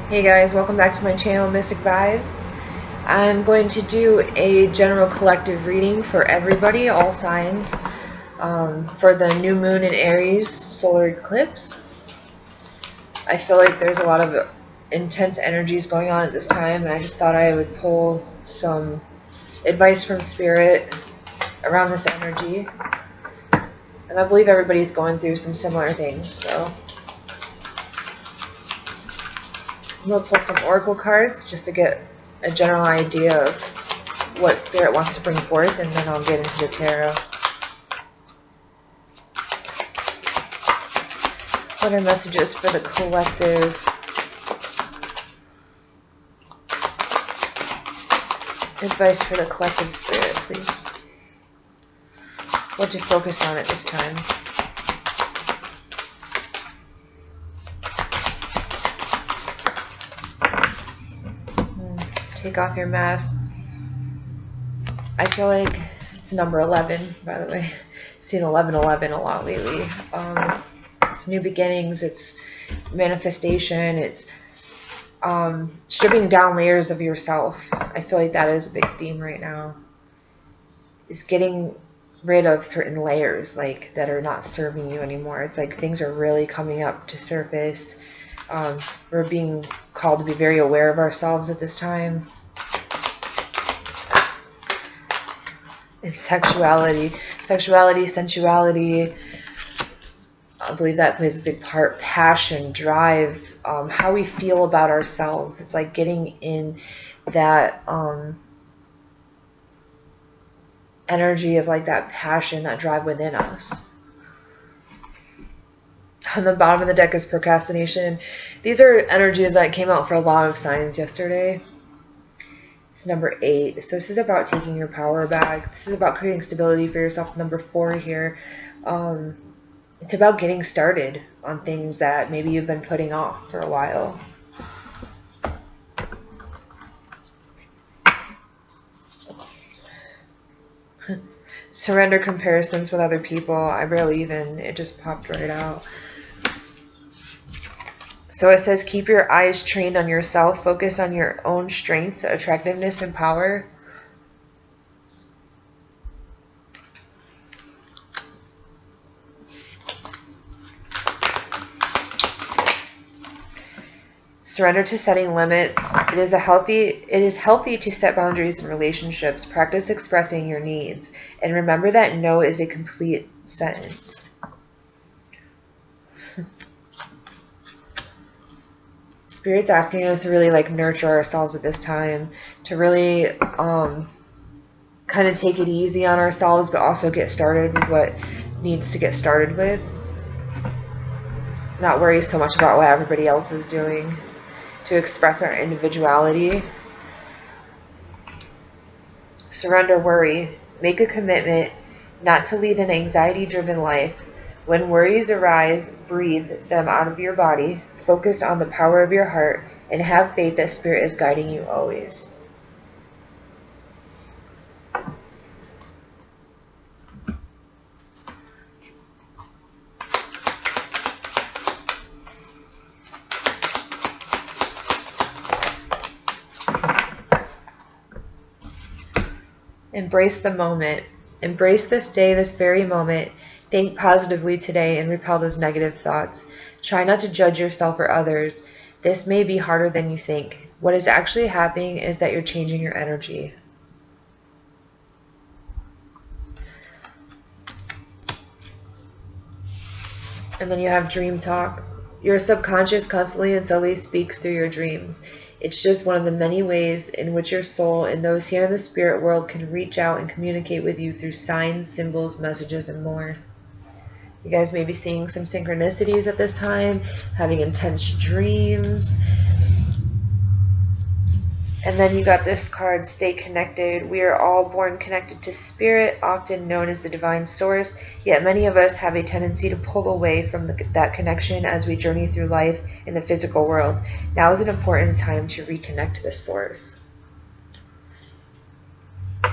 Hey guys, welcome back to my channel, Mystic Vibes. I'm going to do a general collective reading for everybody, all signs, for the new moon in Aries solar eclipse. I feel like there's a lot of intense energies going on at this time, and I just thought I would pull some advice from Spirit around this energy. And I believe everybody's going through some similar things, so I'm going to pull some oracle cards just to get a general idea of what Spirit wants to bring forth, and then I'll get into the tarot. What are messages for the collective? Advice for the collective, Spirit, please. What to focus on at this time? Take off your mask. I feel like it's number 11, by the way. I've seen 1111 a lot lately. It's new beginnings, it's manifestation, it's stripping down layers of yourself. I feel like that is a big theme right now. It's getting rid of certain layers that are not serving you anymore. It's like things are really coming up to surface. We're being called to be very aware of ourselves at this time. It's sexuality, sensuality. I believe that plays a big part. Passion, drive, how we feel about ourselves. It's like getting in that energy of that passion, that drive within us. On the bottom of the deck is procrastination. These are energies that came out for a lot of signs yesterday. It's number 8. So this is about taking your power back. This is about creating stability for yourself. Number 4 here. It's about getting started on things that maybe you've been putting off for a while. Surrender comparisons with other people. I barely even, it just popped right out. So it says, keep your eyes trained on yourself. Focus on your own strengths, attractiveness, and power. Surrender to setting limits. It is healthy to set boundaries in relationships. Practice expressing your needs. And remember that no is a complete sentence. Spirit's asking us to really nurture ourselves at this time. To really kind of take it easy on ourselves, but also get started with what needs to get started with. Not worry so much about what everybody else is doing. To express our individuality. Surrender worry. Make a commitment not to lead an anxiety-driven life. When worries arise, breathe them out of your body. Focus on the power of your heart and have faith that Spirit is guiding you always. Embrace the moment. Embrace this day, this very moment. Think positively today and repel those negative thoughts. Try not to judge yourself or others. This may be harder than you think. What is actually happening is that you're changing your energy. And then you have dream talk. Your subconscious constantly and subtly speaks through your dreams. It's just one of the many ways in which your soul and those here in the spirit world can reach out and communicate with you through signs, symbols, messages, and more. You guys may be seeing some synchronicities at this time, having intense dreams. And then you got this card, stay connected. We are all born connected to Spirit, often known as the divine source, yet many of us have a tendency to pull away from that connection as we journey through life in the physical world. Now is an important time to reconnect to the source.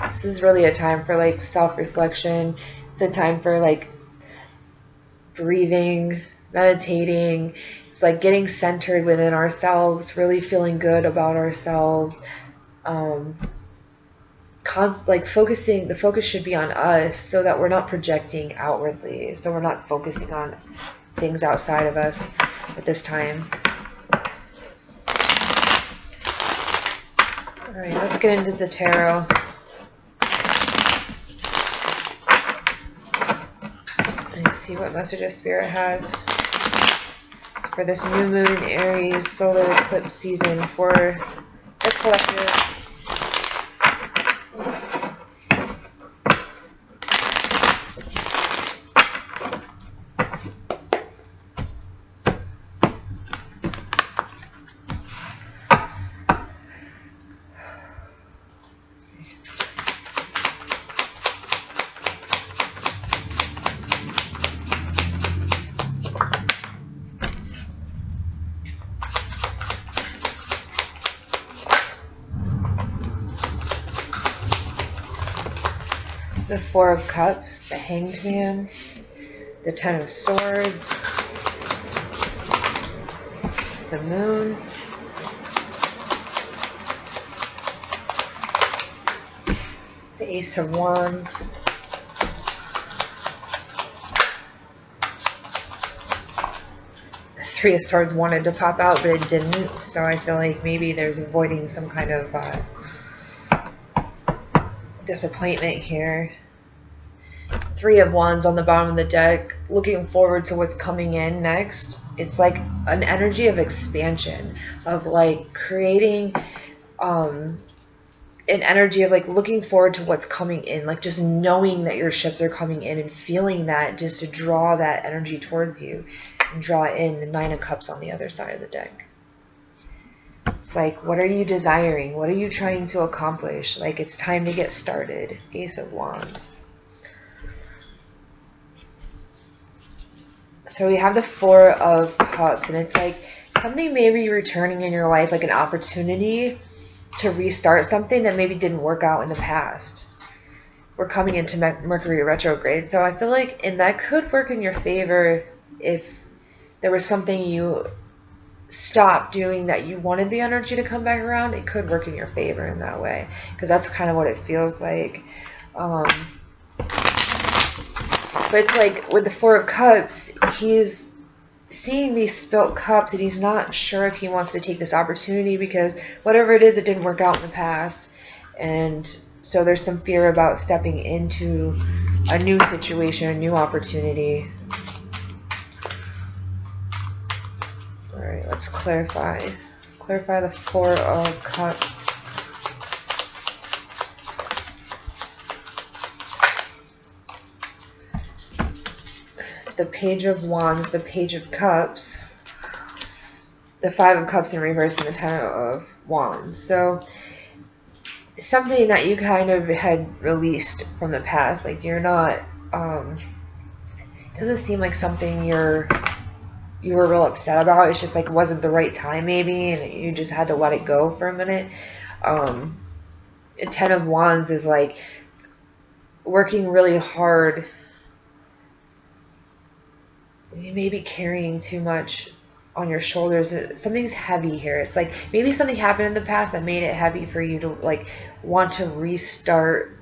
This is really a time for self-reflection. It's a time for breathing, meditating, It's like getting centered within ourselves, really feeling good about ourselves. Like focusing, the focus should be on us so that we're not projecting outwardly. So we're not focusing on things outside of us at this time. All right, let's get into the tarot. And see what message of Spirit has for this new moon in Aries solar eclipse season for the collective. The Four of Cups, the Hanged Man, the Ten of Swords, the Moon, the Ace of Wands, the Three of Swords wanted to pop out, but it didn't, so I feel like maybe there's avoiding some kind of disappointment here. Three of Wands on the bottom of the deck, looking forward to what's coming in next. It's like an energy of expansion, of like creating an energy of like looking forward to what's coming in, like just knowing that your ships are coming in and feeling that, just to draw that energy towards you and draw in. The Nine of Cups on the other side of the deck. It's like, what are you desiring? What are you trying to accomplish? Like, it's time to get started. Ace of Wands. So we have the Four of Cups, and it's like something may be returning in your life, like an opportunity to restart something that maybe didn't work out in the past. We're coming into Mercury retrograde, so I feel like, and that could work in your favor if there was something you stopped doing that you wanted the energy to come back around. It could work in your favor in that way, because that's kind of what it feels like. But it's like with the Four of Cups, he's seeing these spilt cups and he's not sure if he wants to take this opportunity, because whatever it is, it didn't work out in the past. And so there's some fear about stepping into a new situation, a new opportunity. All right, let's clarify. Clarify the Four of Cups. The Page of Wands, the Page of Cups, the Five of Cups in reverse, and the Ten of Wands. So something that you kind of had released from the past, like you're not, it doesn't seem like something you were real upset about. It's just like it wasn't the right time maybe, and you just had to let it go for a minute. Ten of Wands is like working really hard. You may be carrying too much on your shoulders. Something's heavy here. It's like maybe something happened in the past that made it heavy for you to like want to restart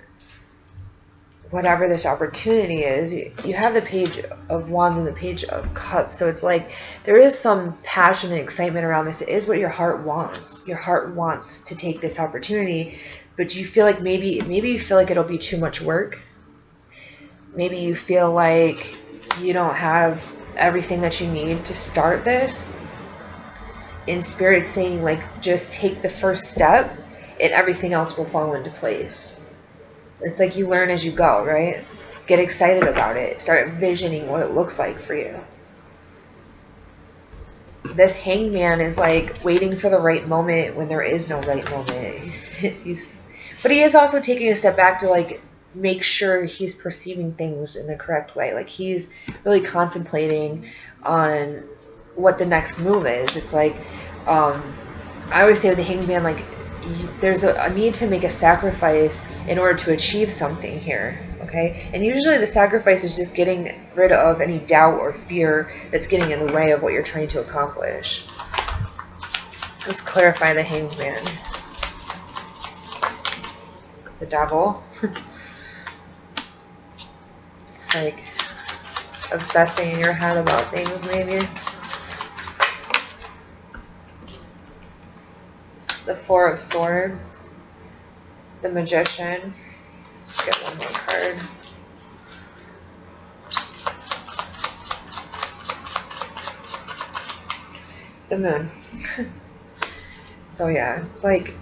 whatever this opportunity is. You have the Page of Wands and the Page of Cups, so it's like there is some passion and excitement around this. It is what your heart wants. Your heart wants to take this opportunity, but you feel like maybe you feel like it'll be too much work. Maybe you feel like you don't have everything that you need to start this. In Spirit saying like just take the first step and everything else will fall into place. It's like you learn as you go, right? Get excited about it. Start envisioning what it looks like for you. This Hanged Man is like waiting for the right moment when there is no right moment. But he is also taking a step back to like make sure he's perceiving things in the correct way. Like he's really contemplating on what the next move is. It's like, I always say with the Hanged Man, like there's a need to make a sacrifice in order to achieve something here. okay? And usually the sacrifice is just getting rid of any doubt or fear that's getting in the way of what you're trying to accomplish. Let's clarify the Hanged Man. The Devil. It's like obsessing in your head about things, maybe. The Four of Swords. The Magician. Let's get one more card. The Moon. So yeah, it's like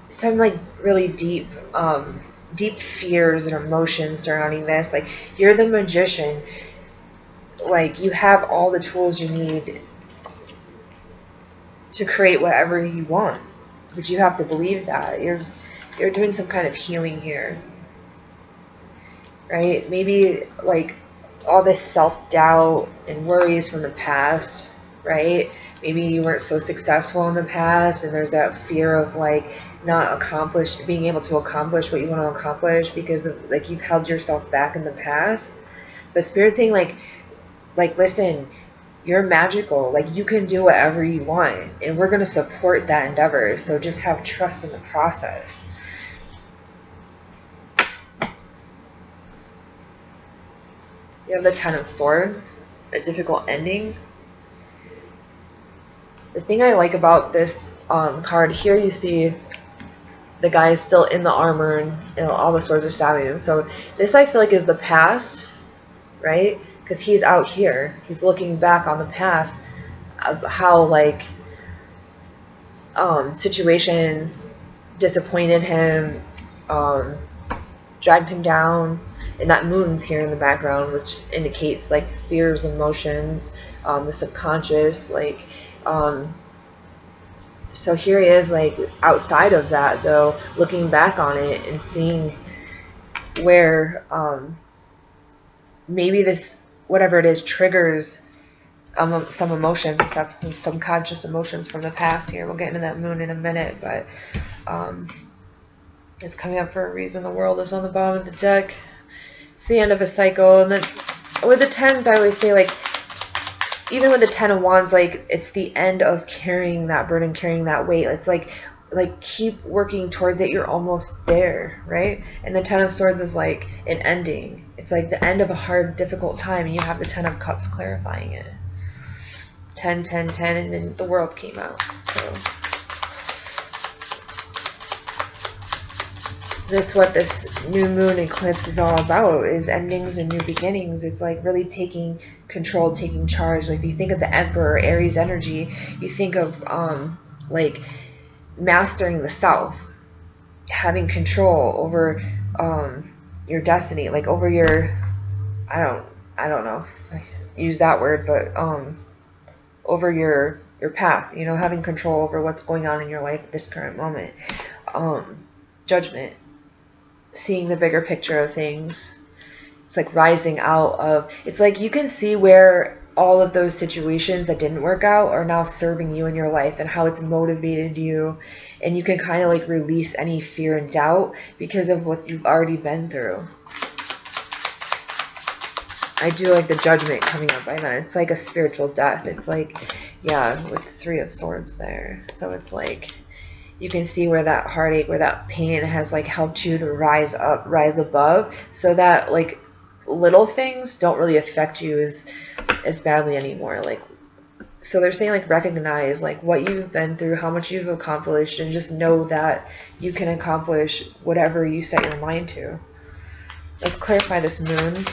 some like really deep fears and emotions surrounding this. Like, you're the magician. Like, you have all the tools you need to create whatever you want, but you have to believe that. You're doing some kind of healing here, right? Maybe like all this self-doubt and worries from the past, right? Maybe you weren't so successful in the past, and there's that fear of like not being able to accomplish what you want to accomplish because of like you've held yourself back in the past. But Spirit's saying like listen, you're magical. Like, you can do whatever you want, and we're going to support that endeavor. So just have trust in the process. You have the Ten of Swords, a difficult ending. The thing I like about this card here, you see the guy is still in the armor, and you know, all the swords are stabbing him. So this, I feel like, is the past, right? Because he's out here. He's looking back on the past of how, like, situations disappointed him, dragged him down. And that moon's here in the background, which indicates, like, fears, emotions, the subconscious, like, so here he is, like, outside of that, though, looking back on it and seeing where maybe this, whatever it is, triggers some emotions and stuff, some subconscious emotions from the past here. We'll get into that moon in a minute, but it's coming up for a reason. The World is on the bottom of the deck. It's the end of a cycle. And then with the tens, I always say, like, even with the Ten of Wands, like, it's the end of carrying that burden, carrying that weight. It's like keep working towards it. You're almost there, right? And the Ten of Swords is like an ending. It's like the end of a hard, difficult time, and you have the Ten of Cups clarifying it. 10, 10, 10, and then the World came out. So that's what this new moon eclipse is all about, is endings and new beginnings. It's like really taking control, taking charge. Like, if you think of the Emperor, Aries energy, you think of like mastering the self, having control over your destiny, like over your, I don't know if I use that word, but over your path, you know, having control over what's going on in your life at this current moment. Judgment, seeing the bigger picture of things. It's like rising out of, it's like you can see where all of those situations that didn't work out are now serving you in your life, and how it's motivated you, and you can kind of like release any fear and doubt because of what you've already been through. I do like the Judgment coming up by then. It's like a spiritual death. It's like, yeah, with Three of Swords there. So it's like you can see where that heartache, where that pain has like helped you to rise up, rise above, so that like little things don't really affect you as badly anymore. Like, so they're saying, like, recognize like what you've been through, how much you've accomplished, and just know that you can accomplish whatever you set your mind to. Let's clarify this moon.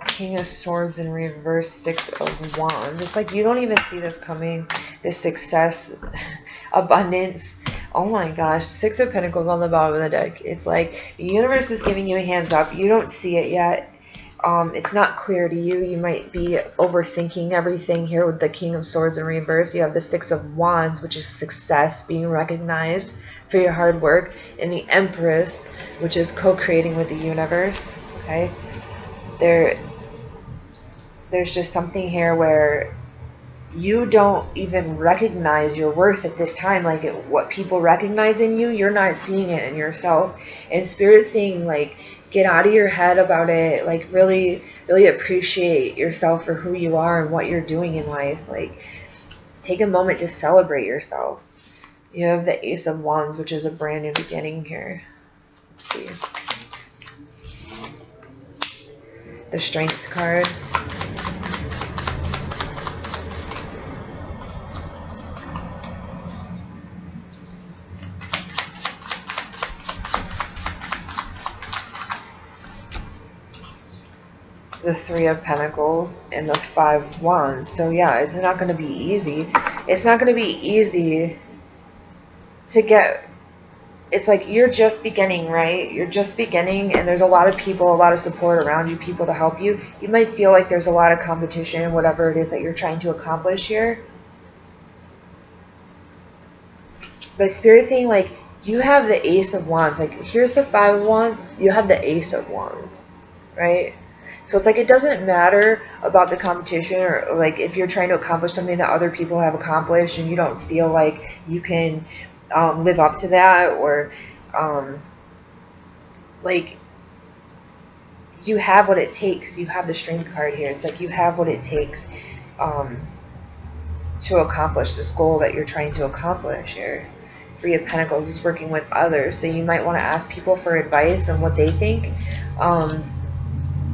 King of Swords in reverse, Six of Wands. It's like you don't even see this coming. This success, abundance. Oh my gosh, Six of Pentacles on the bottom of the deck. It's like the universe is giving you a hands up. You don't see it yet. It's not clear to you. You might be overthinking everything here with the King of Swords in reverse. You have the Six of Wands, which is success, being recognized for your hard work, and the Empress, which is co-creating with the universe. Okay, there's just something here where you don't even recognize your worth at this time. Like what people recognize in you, you're not seeing it in yourself. And Spirit's saying, like, get out of your head about it. Like, really, really appreciate yourself for who you are and what you're doing in life. Like, take a moment to celebrate yourself. You have the Ace of Wands, which is a brand new beginning here. Let's see. The Strength card. The Three of Pentacles and the Five of Wands. So yeah, it's not going to be easy. It's not going to be easy to get. It's like you're just beginning, right? You're just beginning, and there's a lot of people, a lot of support around you, people to help you. You might feel like there's a lot of competition, whatever it is that you're trying to accomplish here. But Spirit's saying, like, you have the Ace of Wands. Like, here's the Five of Wands. You have the Ace of Wands, right? So it's like it doesn't matter about the competition, or like if you're trying to accomplish something that other people have accomplished and you don't feel like you can live up to that, or like you have what it takes. You have the Strength card here. It's like you have what it takes to accomplish this goal that you're trying to accomplish here. Three of Pentacles is working with others, so you might want to ask people for advice on what they think.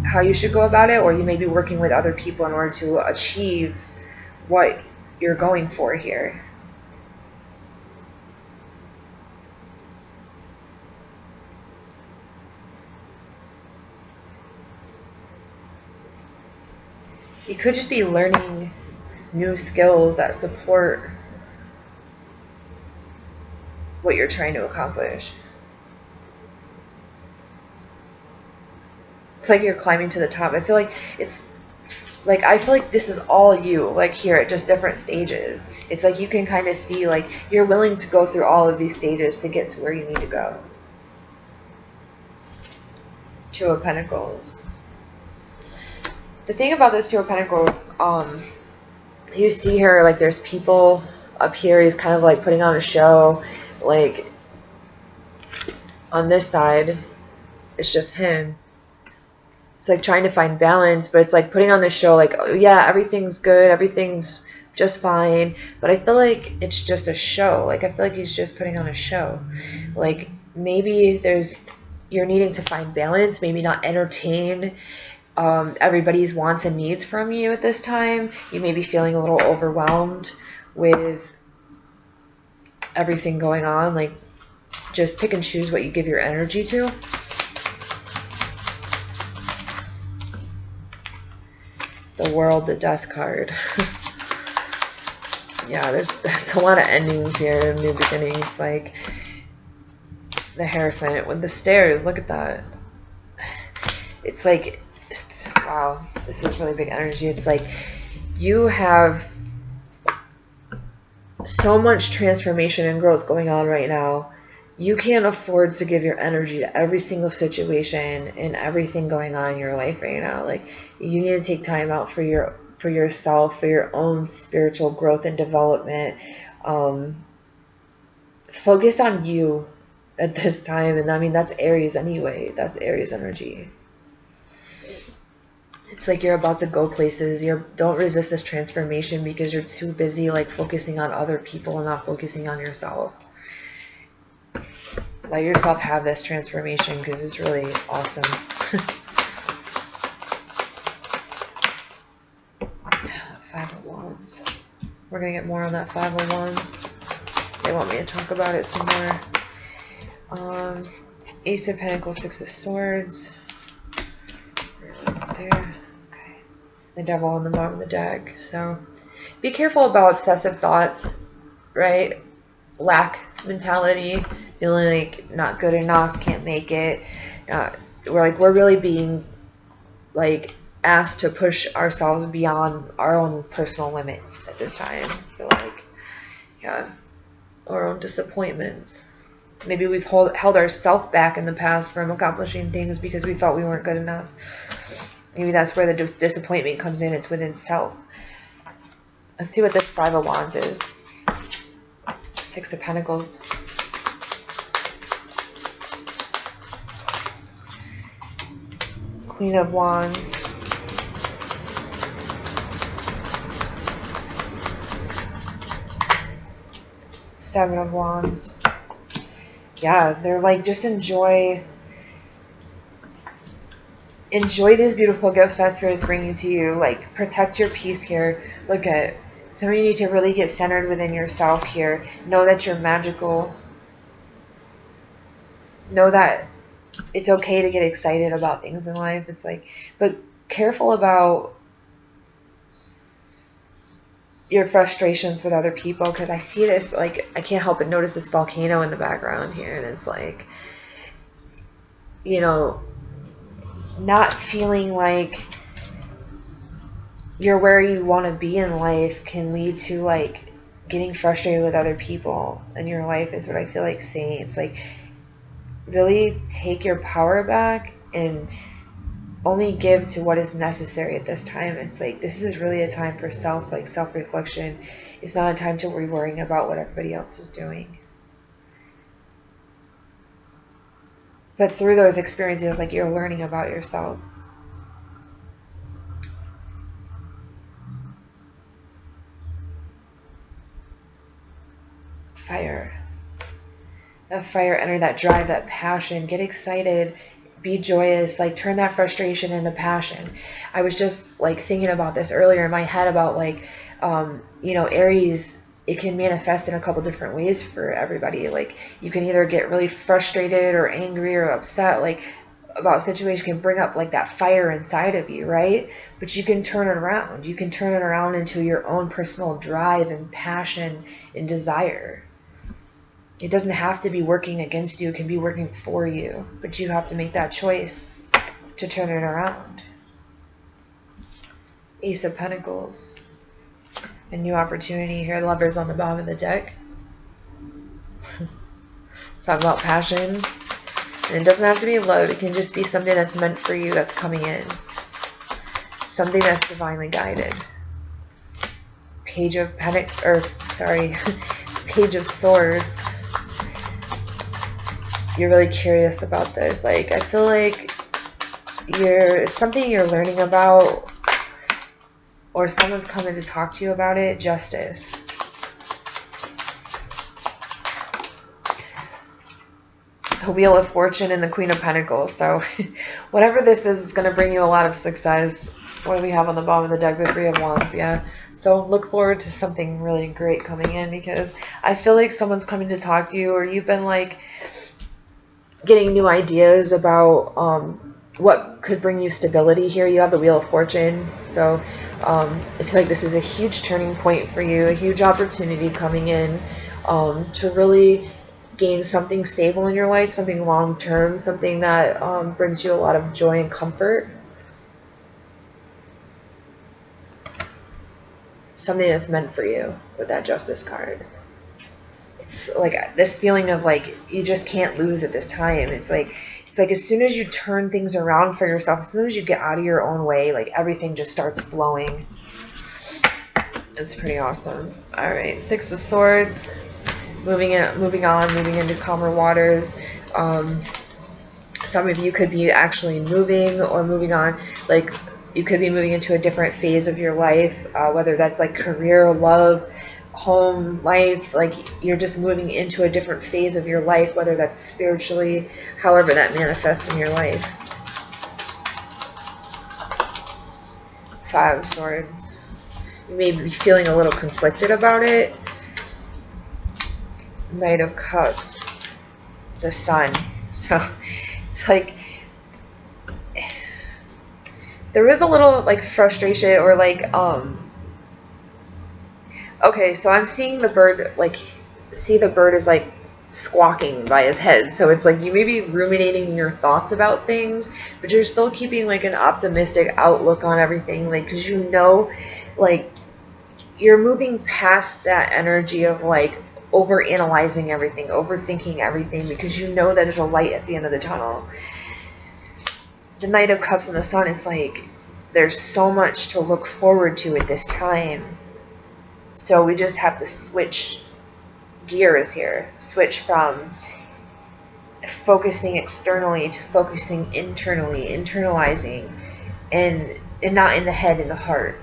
How you should go about it, or you may be working with other people in order to achieve what you're going for here. You could just be learning new skills that support what you're trying to accomplish. It's like you're climbing to the top. I feel like it's like, I feel like this is all you, like here at just different stages. It's like you can kind of see, like, you're willing to go through all of these stages to get to where you need to go. Two of Pentacles. The thing about those Two of Pentacles, you see here, like, there's people up here. He's kind of like putting on a show. Like, on this side, it's just him. It's like trying to find balance, but it's like putting on this show, like, oh, yeah, everything's good, everything's just fine. But I feel like it's just a show. Like, I feel like he's just putting on a show. Like, maybe you're needing to find balance, maybe not entertain everybody's wants and needs from you at this time. You may be feeling a little overwhelmed with everything going on. Like, just pick and choose what you give your energy to. The World, the Death card. Yeah, there's a lot of endings here, new beginnings. Like the Hierophant with the stairs. Look at that. It's like, wow, this is really big energy. It's like you have so much transformation and growth going on right now. You can't afford to give your energy to every single situation and everything going on in your life right now. Like, you need to take time out for yourself, for your own spiritual growth and development. Focus on you at this time. And I mean, that's Aries anyway. That's Aries energy. It's like you're about to go places. Don't resist this transformation because you're too busy, like, focusing on other people and not focusing on yourself. Let yourself have this transformation because it's really awesome. Five of Wands. We're going to get more on that Five of Wands. They want me to talk about it some more. Ace of Pentacles, Six of Swords. Right there. Okay. The Devil on the bottom of the deck. So be careful about obsessive thoughts, right? Lack mentality, feeling like not good enough, can't make it. We're really being like asked to push ourselves beyond our own personal limits at this time. I feel like, yeah, our own disappointments. Maybe we've held ourselves back in the past from accomplishing things because we felt we weren't good enough. Maybe that's where the disappointment comes in. It's within self. Let's see what this Five of Wands is. Six of Pentacles. Queen of Wands. Seven of Wands. Yeah, they're like, just enjoy these beautiful gifts that Spirit is bringing to you. Like, protect your peace here. Look at, some of you need to really get centered within yourself here. Know that you're magical. Know that it's okay to get excited about things in life. It's like, but careful about your frustrations with other people, because I see this, like, I can't help but notice this volcano in the background here, and it's like, you know, not feeling like you're where you want to be in life can lead to like getting frustrated with other people in your life, is what I feel like saying. It's like, really take your power back and only give to what is necessary at this time. It's like, this is really a time for self-reflection. It's not a time to be worrying about what everybody else is doing. But through those experiences, like, you're learning about yourself. Fire. That fire energy, that drive, that passion. Get excited. Be joyous. Like, turn that frustration into passion. I was just like thinking about this earlier in my head about like, you know, Aries, it can manifest in a couple different ways for everybody. Like, you can either get really frustrated or angry or upset, like, about a situation, can bring up like that fire inside of you, right? But you can turn it around. You can turn it around into your own personal drive and passion and desire. It doesn't have to be working against you. It can be working for you. But you have to make that choice to turn it around. Ace of Pentacles. A new opportunity here. Lovers on the bottom of the deck. Talk about passion. And it doesn't have to be love. It can just be something that's meant for you, that's coming in. Something that's divinely guided. Page of Page of Swords. You're really curious about this. Like, I feel like it's something you're learning about, or someone's coming to talk to you about it. Justice. The Wheel of Fortune and the Queen of Pentacles. So whatever this is going to bring you a lot of success. What do we have on the bottom of the deck? The Three of Wands. Yeah. So look forward to something really great coming in, because I feel like someone's coming to talk to you, or you've been like getting new ideas about what could bring you stability here. You have the Wheel of Fortune. So I feel like this is a huge turning point for you, a huge opportunity coming in to really gain something stable in your life, something long-term, something that brings you a lot of joy and comfort. Something that's meant for you with that Justice card. It's like this feeling of like, you just can't lose at this time. It's like as soon as you turn things around for yourself, as soon as you get out of your own way, like everything just starts flowing. It's pretty awesome. All right, Six of Swords. Moving into calmer waters. Some of you could be actually moving or moving on. Like, you could be moving into a different phase of your life, whether that's like career, love, home, life. Like, you're just moving into a different phase of your life, whether that's spiritually, however that manifests in your life. Five of Swords. You may be feeling a little conflicted about it. Knight of Cups, the Sun. So it's like there is a little like frustration, or like okay, so I'm seeing the bird, like, see the bird is like squawking by his head. So it's like you may be ruminating your thoughts about things, but you're still keeping like an optimistic outlook on everything, like, because you know, like, you're moving past that energy of like over analyzing everything, overthinking everything, because you know that there's a light at the end of the tunnel. The Knight of Cups and the Sun, it's like there's so much to look forward to at this time. So we just have to switch gears here, switch from focusing externally to focusing internally, internalizing, and not in the head, in the heart.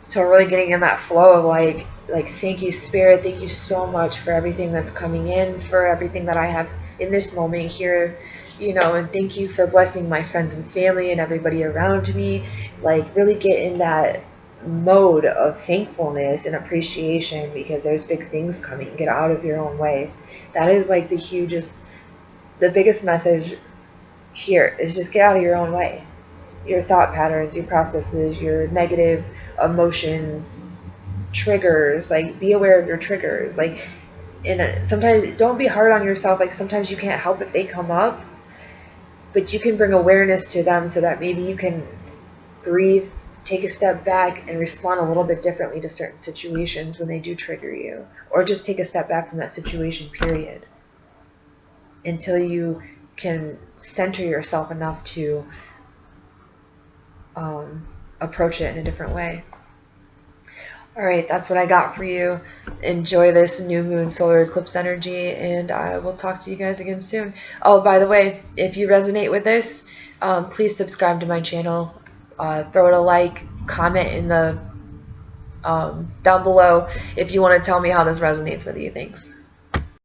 So really getting in that flow of like thank you, Spirit, thank you so much for everything that's coming in, for everything that I have in this moment here, you know, and thank you for blessing my friends and family and everybody around me. Like really get in that mode of thankfulness and appreciation, because there's big things coming. Get out of your own way. That is like the biggest message here is just get out of your own way. Your thought patterns, your processes, your negative emotions, triggers, like be aware of your triggers. Like sometimes don't be hard on yourself. Like sometimes you can't help if they come up, but you can bring awareness to them so that maybe you can breathe, take a step back, and respond a little bit differently to certain situations when they do trigger you, or just take a step back from that situation, period, until you can center yourself enough to approach it in a different way. All right, that's what I got for you. Enjoy this new moon solar eclipse energy, and I will talk to you guys again soon. Oh, by the way, if you resonate with this, please subscribe to my channel. Throw it a like, comment in the down below if you want to tell me how this resonates with you. Thanks.